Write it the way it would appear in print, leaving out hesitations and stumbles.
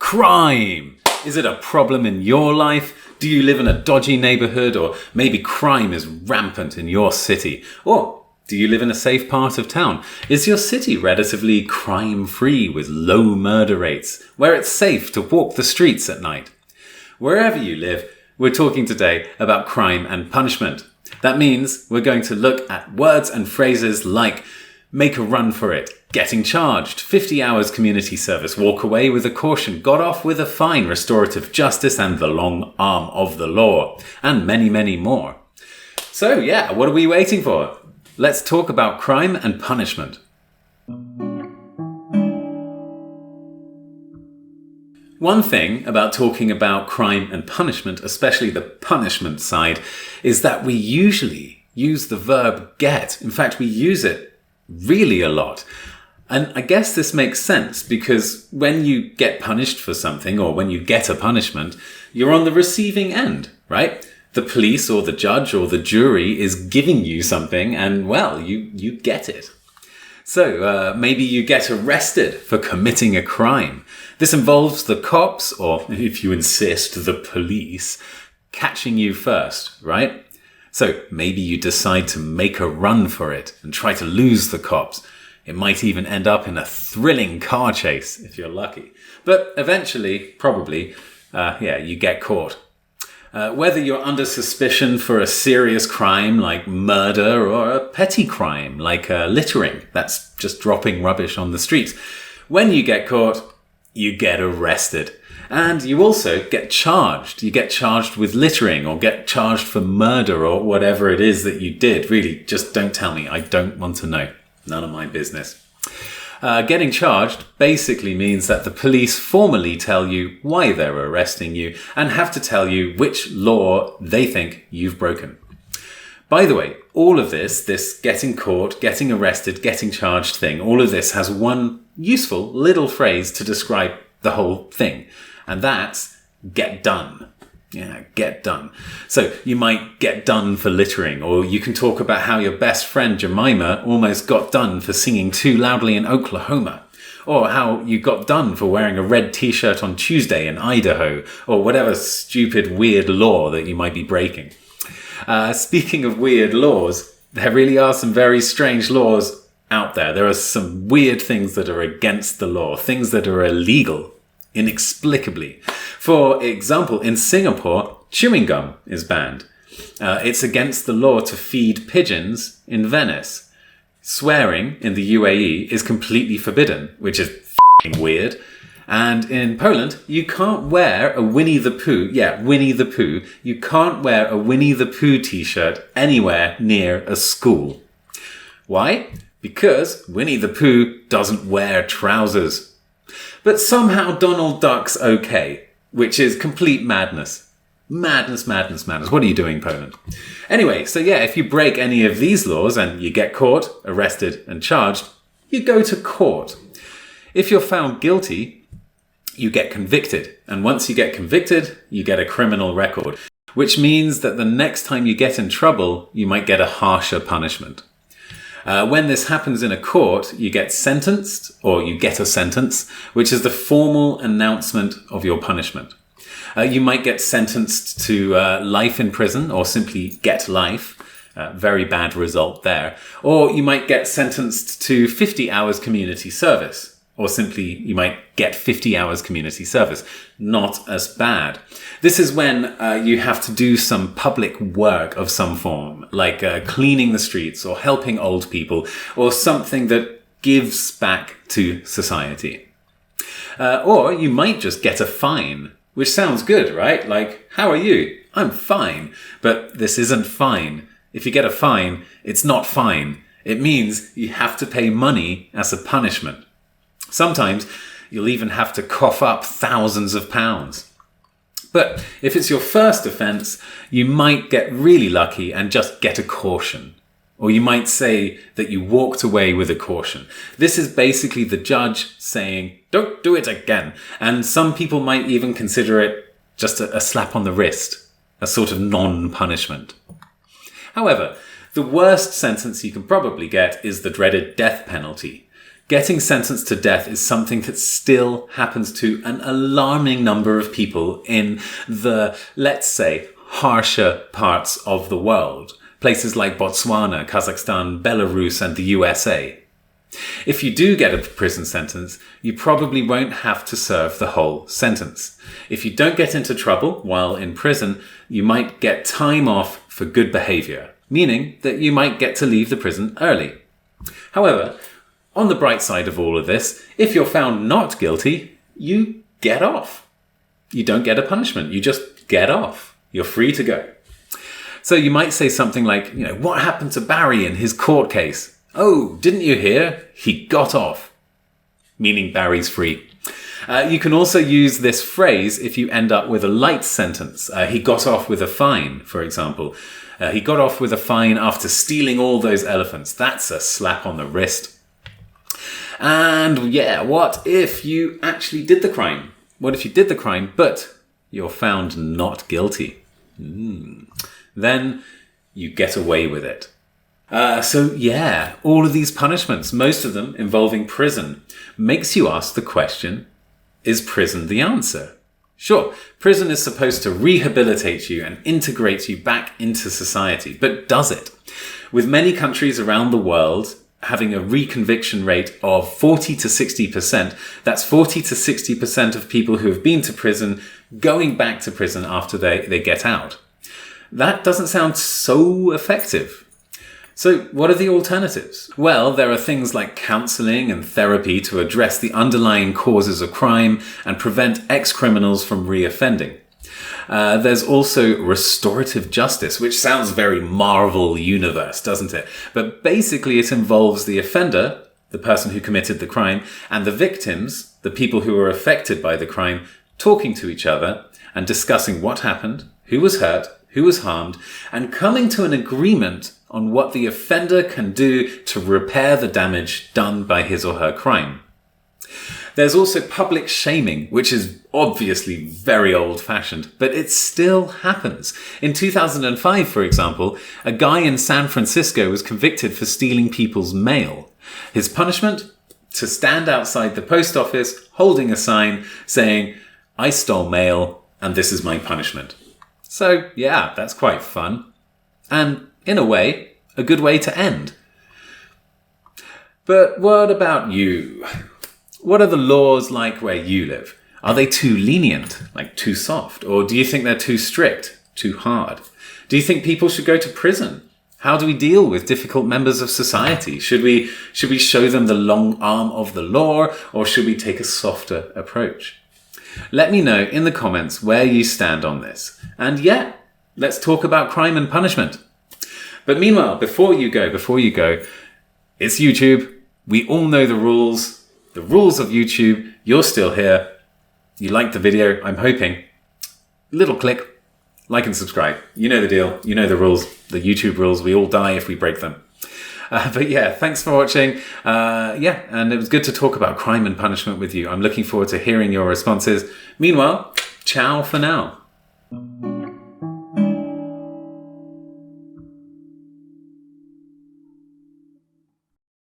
Crime! Is it a problem in your life? Do you live in a dodgy neighbourhood, or maybe crime is rampant in your city? Or do you live in a safe part of town? Is your city relatively crime-free with low murder rates, where it's safe to walk the streets at night? Wherever you live, we're talking today about crime and punishment. That means we're going to look at words and phrases like make a run for it, getting charged, 50 hours community service, walk away with a caution, got off with a fine, restorative justice, and the long arm of the law, and many, many more. So yeah, what are we waiting for? Let's talk about crime and punishment. One thing about talking about crime and punishment, especially the punishment side, is that we usually use the verb get. In fact, we use it really a lot. And I guess this makes sense because when you get punished for something, or when you get a punishment, you're on the receiving end, right? The police or the judge or the jury is giving you something and, well, you get it. So maybe you get arrested for committing a crime. This involves the cops, or if you insist, the police, catching you first, right? So maybe you decide to make a run for it and try to lose the cops. It might even end up in a thrilling car chase if you're lucky. But eventually, probably, you get caught. Whether you're under suspicion for a serious crime like murder or a petty crime like littering, that's just dropping rubbish on the street. When you get caught, you get arrested. And you also get charged. You get charged with littering or get charged for murder or whatever it is that you did. Really, just don't tell me. I don't want to know. None of my business. Getting charged basically means that the police formally tell you why they're arresting you and have to tell you which law they think you've broken. By the way, all of this getting caught, getting arrested, getting charged thing, all of this has one useful little phrase to describe the whole thing. And that's get done. Yeah, get done. So you might get done for littering, or you can talk about how your best friend Jemima almost got done for singing too loudly in Oklahoma, or how you got done for wearing a red t-shirt on Tuesday in Idaho, or whatever stupid weird law that you might be breaking. Speaking of weird laws, there really are some very strange laws out there. There are some weird things that are against the law, things that are illegal. Inexplicably. For example, in Singapore, chewing gum is banned. It's against the law to feed pigeons in Venice. Swearing in the UAE is completely forbidden, which is f***ing weird. And in Poland, you can't wear a Winnie the Pooh, Winnie the Pooh, you can't wear a Winnie the Pooh t-shirt anywhere near a school. Why? Because Winnie the Pooh doesn't wear trousers. But somehow Donald Duck's okay, which is complete madness. Madness. What are you doing, Poland? Anyway, so if you break any of these laws and you get caught, arrested and charged, you go to court. If you're found guilty, you get convicted. And once you get convicted, you get a criminal record, which means that the next time you get in trouble, you might get a harsher punishment. When this happens in a court, you get sentenced, or you get a sentence, which is the formal announcement of your punishment. You might get sentenced to life in prison, or simply get life. Very bad result there. Or you might get sentenced to 50 hours community service. Or simply, you might get 50 hours community service. Not as bad. This is when you have to do some public work of some form, like cleaning the streets or helping old people, or something that gives back to society. Or you might just get a fine, which sounds good, right? Like, how are you? I'm fine. But this isn't fine. If you get a fine, it's not fine. It means you have to pay money as a punishment. Sometimes you'll even have to cough up thousands of pounds. But if it's your first offence, you might get really lucky and just get a caution. Or you might say that you walked away with a caution. This is basically the judge saying, don't do it again. And some people might even consider it just a slap on the wrist, a sort of non-punishment. However, the worst sentence you can probably get is the dreaded death penalty. Getting sentenced to death is something that still happens to an alarming number of people in the, let's say, harsher parts of the world. Places like Botswana, Kazakhstan, Belarus, and the USA. If you do get a prison sentence, you probably won't have to serve the whole sentence. If you don't get into trouble while in prison, you might get time off for good behaviour, meaning that you might get to leave the prison early. However, on the bright side of all of this, if you're found not guilty, you get off. You don't get a punishment, you just get off. You're free to go. So you might say something like, what happened to Barry in his court case? Oh, didn't you hear? He got off. Meaning Barry's free. You can also use this phrase if you end up with a light sentence. He got off with a fine, for example. He got off with a fine after stealing all those elephants. That's a slap on the wrist. And yeah, what if you actually did the crime? What if you did the crime, but you're found not guilty? Then you get away with it. So yeah, all of these punishments, most of them involving prison, makes you ask the question, is prison the answer? Sure, prison is supposed to rehabilitate you and integrate you back into society, but does it? With many countries around the world having a reconviction rate of 40 to 60%, that's 40 to 60% of people who have been to prison going back to prison after they get out. That doesn't sound so effective. So what are the alternatives? Well, there are things like counselling and therapy to address the underlying causes of crime and prevent ex-criminals from reoffending. There's also restorative justice, which sounds very Marvel universe, doesn't it? But basically it involves the offender, the person who committed the crime, and the victims, the people who were affected by the crime, talking to each other and discussing what happened, who was hurt, who was harmed, and coming to an agreement on what the offender can do to repair the damage done by his or her crime. There's also public shaming, which is obviously very old-fashioned, but it still happens. In 2005, for example, a guy in San Francisco was convicted for stealing people's mail. His punishment? To stand outside the post office holding a sign saying, "I stole mail and this is my punishment." So yeah, that's quite fun. And in a way, a good way to end. But what about you? What are the laws like where you live? Are they too lenient, like too soft? Or do you think they're too strict, too hard? Do you think people should go to prison? How do we deal with difficult members of society? Should we show them the long arm of the law, or should we take a softer approach? Let me know in the comments where you stand on this. And yeah, let's talk about crime and punishment. But meanwhile, before you go, it's YouTube. We all know the rules of YouTube. You're still here. You liked the video, I'm hoping. Little click, like and subscribe. You know the deal. You know the rules, the YouTube rules. We all die if we break them. But yeah, thanks for watching. And it was good to talk about crime and punishment with you. I'm looking forward to hearing your responses. Meanwhile, ciao for now.